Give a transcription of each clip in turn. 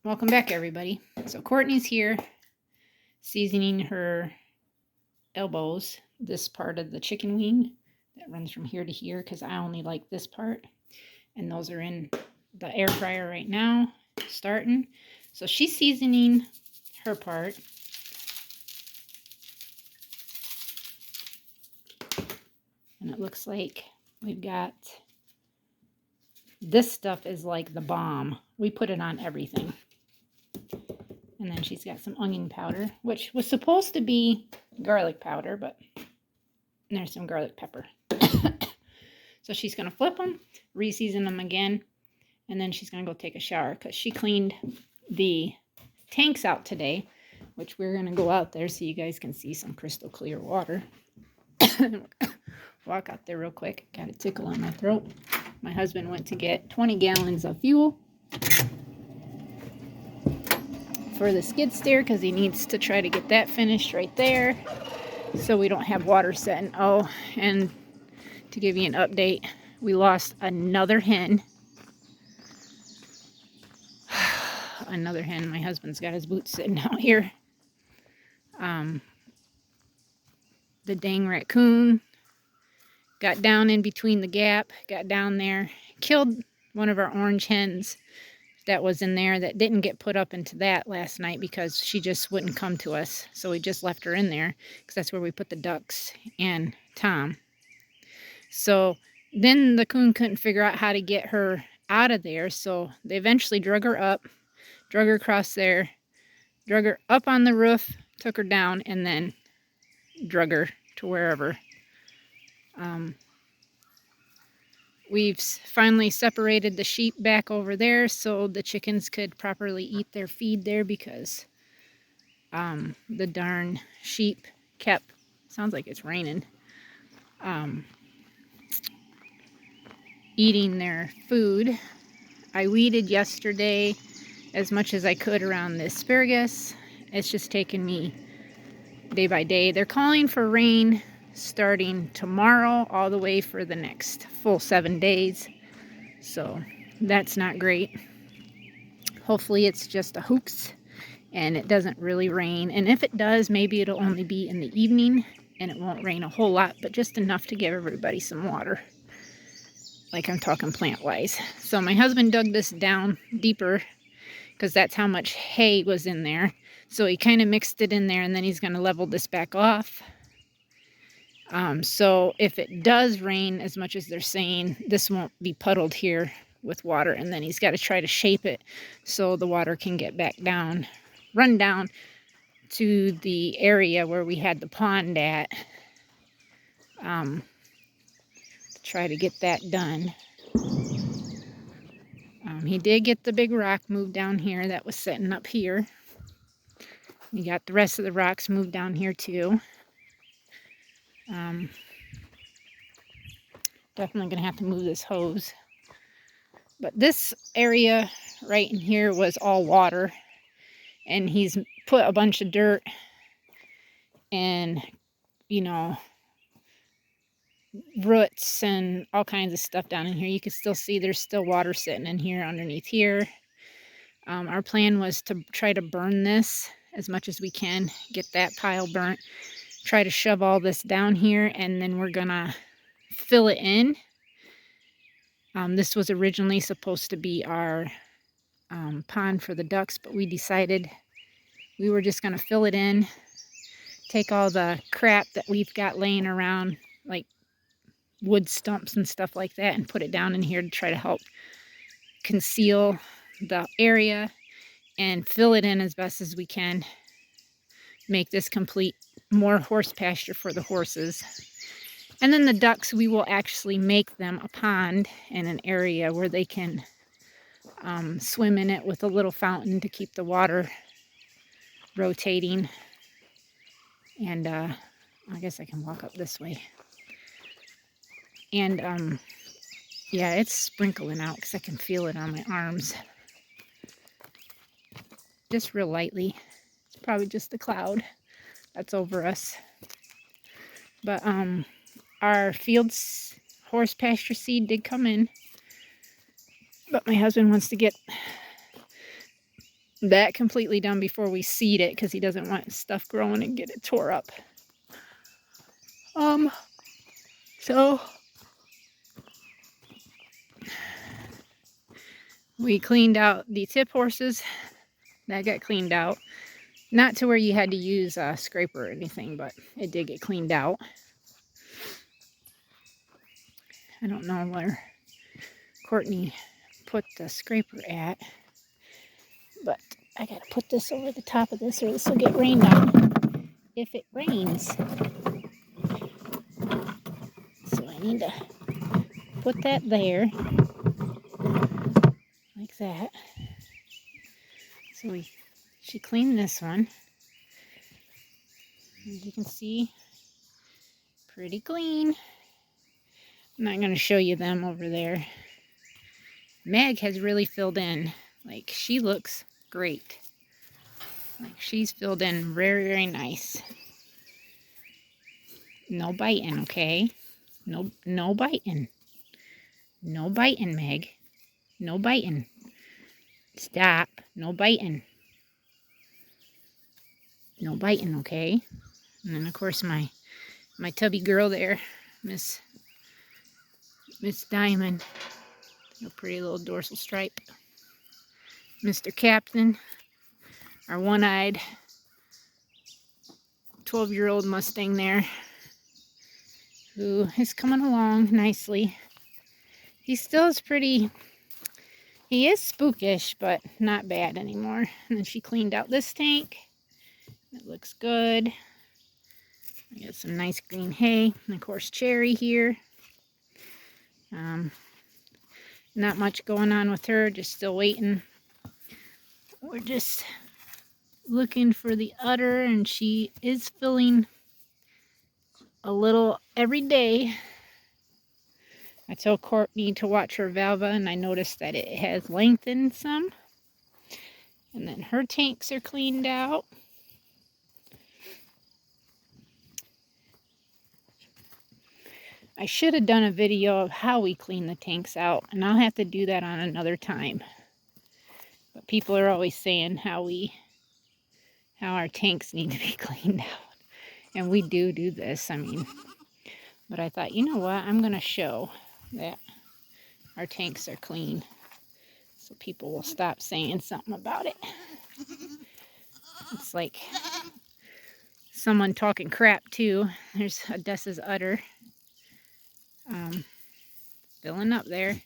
Welcome back, everybody. So Courtney's here seasoning her elbows, this part of the chicken wing that runs from here to here, because I only like this part. And those are in the air fryer right now, starting. So she's seasoning her part. And it looks like we've got, this stuff is like the bomb. We put it on everything. And then she's got some onion powder, which was supposed to be garlic powder, but there's some garlic pepper. So she's going to flip them, re-season them again, and then she's going to go take a shower because she cleaned the tanks out today, which we're going to go out there so you guys can see some crystal clear water. Walk out there real quick. Got a tickle in my throat. My husband went to get 20 gallons of fuel for the skid steer because he needs to try to get that finished right there so we don't have water setting. Oh, and to give you an update, we lost another hen. Another hen. My husband's got his boots sitting out here. The dang raccoon got down in between the gap, got down there, killed one of our orange hens that was in there that didn't get put up into that last night because she just wouldn't come to us. So we just left her in there because that's where we put the ducks and Tom. So then the coon couldn't figure out how to get her out of there. So they eventually drug her up, drug her across there, drug her up on the roof, took her down, and then drug her to wherever. We've finally separated the sheep back over there so the chickens could properly eat their feed there because the darn sheep kept, sounds like it's raining, eating their food. I weeded yesterday as much as I could around the asparagus. It's just taken me day by day. They're calling for rain starting tomorrow all the way for the next full 7 days. So that's not great. Hopefully it's just a hoax and it doesn't really rain. And if it does, maybe it'll only be in the evening and it won't rain a whole lot, but just enough to give everybody some water. Like I'm talking plant-wise. So my husband dug this down deeper because that's how much hay was in there. So he kind of mixed it in there and then he's going to level this back off. So if it does rain as much as they're saying, this won't be puddled here with water. And then he's got to try to shape it so the water can get back down, run down to the area where we had the pond at. To try to get that done. He did get the big rock moved down here that was sitting up here. He got the rest of the rocks moved down here too. Definitely gonna have to move this hose. But this area right in here was all water, and he's put a bunch of dirt and, you know, roots and all kinds of stuff down in here. You can still see there's still water sitting in here underneath here. Our plan was to try to burn this as much as we can, get that pile burnt, try to shove all this down here, and then we're gonna fill it in. This was originally supposed to be our pond for the ducks, but we decided we were just gonna fill it in, take all the crap that we've got laying around, like wood stumps and stuff like that, and put it down in here to try to help conceal the area and fill it in as best as we can. Make this complete more horse pasture for the horses. And then the ducks, we will actually make them a pond and an area where they can swim in it with a little fountain to keep the water rotating. And I guess I can walk up this way. And yeah, it's sprinkling out because I can feel it on my arms. Just real lightly. It's probably just the cloud that's over us. But our fields horse pasture seed did come in. But my husband wants to get that completely done before we seed it, because he doesn't want stuff growing and get it tore up. So we cleaned out the tip horses. That got cleaned out. Not to where you had to use a scraper or anything, but it did get cleaned out. I don't know where Courtney put the scraper at, but I gotta put this over the top of this or this will get rained on if it rains. So I need to put that there, like that. So she cleaned this one. As you can see, pretty clean. I'm not gonna show you them over there. Meg has really filled in. Like, she looks great. Like, she's filled in very, very nice. No biting, okay? No biting. No biting, Meg. No biting. Stop. No biting. No biting, okay? And then, of course, my tubby girl there, Miss Diamond. A pretty little dorsal stripe. Mr. Captain, our one-eyed 12-year-old Mustang there, who is coming along nicely. He still is pretty, he is spookish, but not bad anymore. And then she cleaned out this tank. It looks good. I got some nice green hay, and of course Cherry here. Not much going on with her, just still waiting. We're just looking for the udder, and she is filling a little every day. I told Courtney to watch her valva, and I noticed that it has lengthened some. And then her tanks are cleaned out. I should have done a video of how we clean the tanks out, and I'll have to do that on another time. But people are always saying how our tanks need to be cleaned out. And we do this, I mean. But I thought, you know what, I'm going to show that our tanks are clean, so people will stop saying something about it. It's like someone talking crap too. There's Odessa's udder. Filling up there.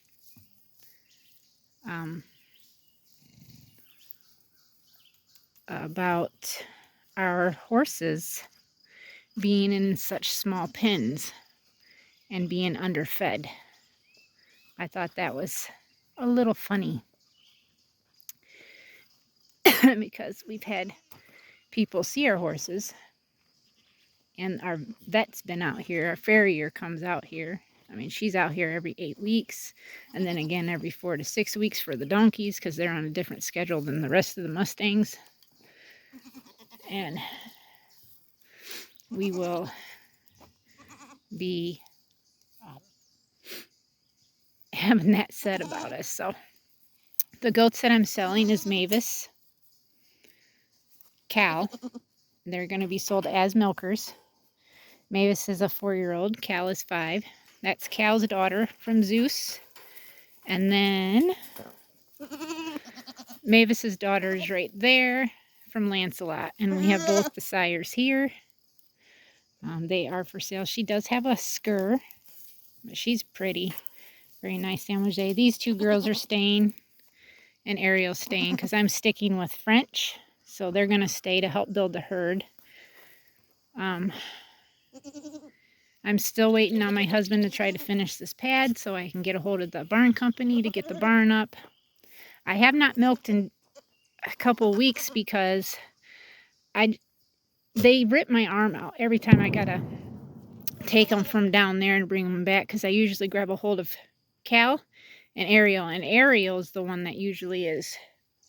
About our horses being in such small pens and being underfed. I thought that was a little funny because we've had people see our horses, and our vet's been out here. Our farrier comes out here. I mean, she's out here every 8 weeks, and then again every 4 to 6 weeks for the donkeys, because they're on a different schedule than the rest of the Mustangs. And we will be having that said about us. So the goats that I'm selling is Mavis, Cal. They're going to be sold as milkers. Mavis is a 4-year-old. Cal is 5. That's Cal's daughter from Zeus. And then Mavis's daughter is right there from Lancelot. And we have both the sires here. They are for sale. She does have a skir, but she's pretty. Very nice sandwich day. These two girls are staying, and Ariel's staying because I'm sticking with French. So they're going to stay to help build the herd. I'm still waiting on my husband to try to finish this pad so I can get a hold of the barn company to get the barn up. I have not milked in a couple weeks because they rip my arm out every time I gotta take them from down there and bring them back, because I usually grab a hold of Cal and Ariel is the one that usually is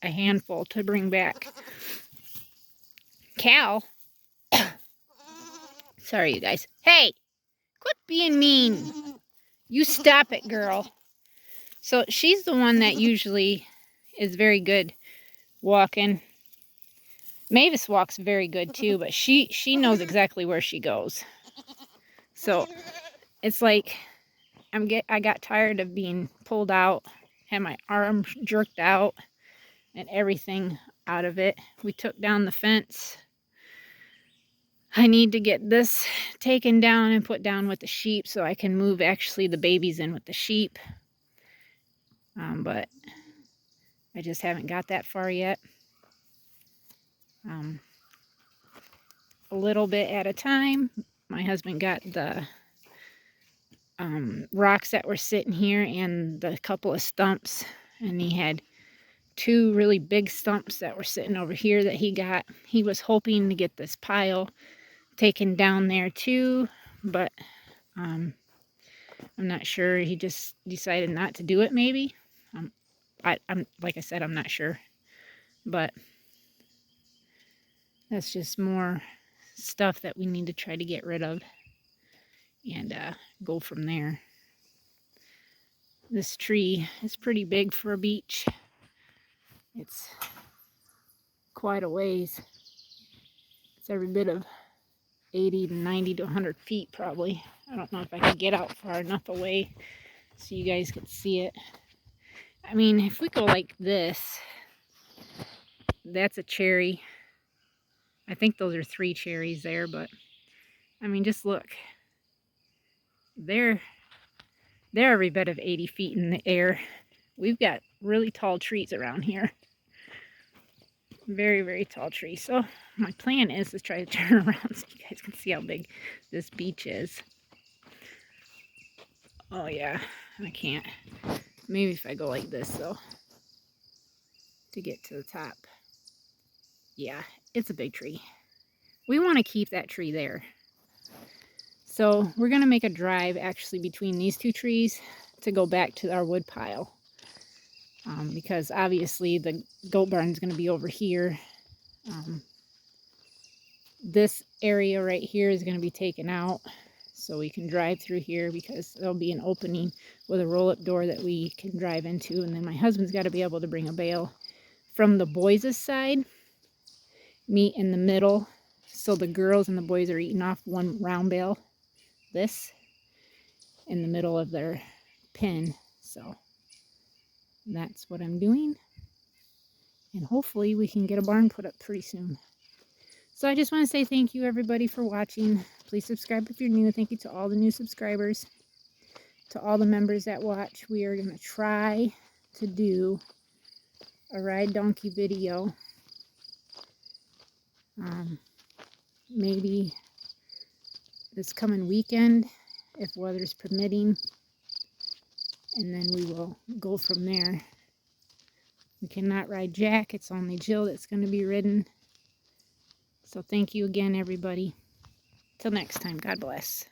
a handful to bring back. Cal, sorry you guys. Hey, quit being mean. You stop it, girl. So she's the one that usually is very good walking. Mavis walks very good too, but she knows exactly where she goes. So it's like I got tired of being pulled out, had my arm jerked out and everything out of it. We took down the fence. I need to get this taken down and put down with the sheep so I can move actually the babies in with the sheep. But I just haven't got that far yet. A little bit at a time. My husband got the rocks that were sitting here and the couple of stumps, and he had 2 really big stumps that were sitting over here that he got. He was hoping to get this pile taken down there too, but I'm not sure. He just decided not to do it maybe. I'm like I said, I'm not sure, but that's just more stuff that we need to try to get rid of and go from there. This tree is pretty big for a beech. It's quite a ways. It's every bit of 80 to 90 to 100 feet probably. I don't know if I could get out far enough away so you guys could see it. I mean, if we go like this, that's a cherry. I think those are 3 cherries there, but I mean, just look. They're every bit of 80 feet in the air. We've got really tall trees around here. Very, very tall trees. So my plan is to try to turn around so you guys can see how big this beech is. Oh yeah, I can't. Maybe if I go like this though, to get to the top. Yeah, it's a big tree. We want to keep that tree there. So we're going to make a drive actually between these 2 trees to go back to our wood pile. Because obviously the goat barn is going to be over here. This area right here is going to be taken out so we can drive through here because there'll be an opening with a roll-up door that we can drive into. And then my husband's got to be able to bring a bale from the boys' side, meet in the middle, so the girls and the boys are eating off one round bale, this, in the middle of their pen. So that's what I'm doing. And hopefully we can get a barn put up pretty soon. So I just want to say thank you everybody for watching. Please subscribe if you're new. Thank you to all the new subscribers. To all the members that watch. We are going to try to do a ride donkey video. Maybe this coming weekend if weather's permitting. And then we will go from there. We cannot ride Jack. It's only Jill that's going to be ridden. So thank you again, everybody. Till next time, God bless.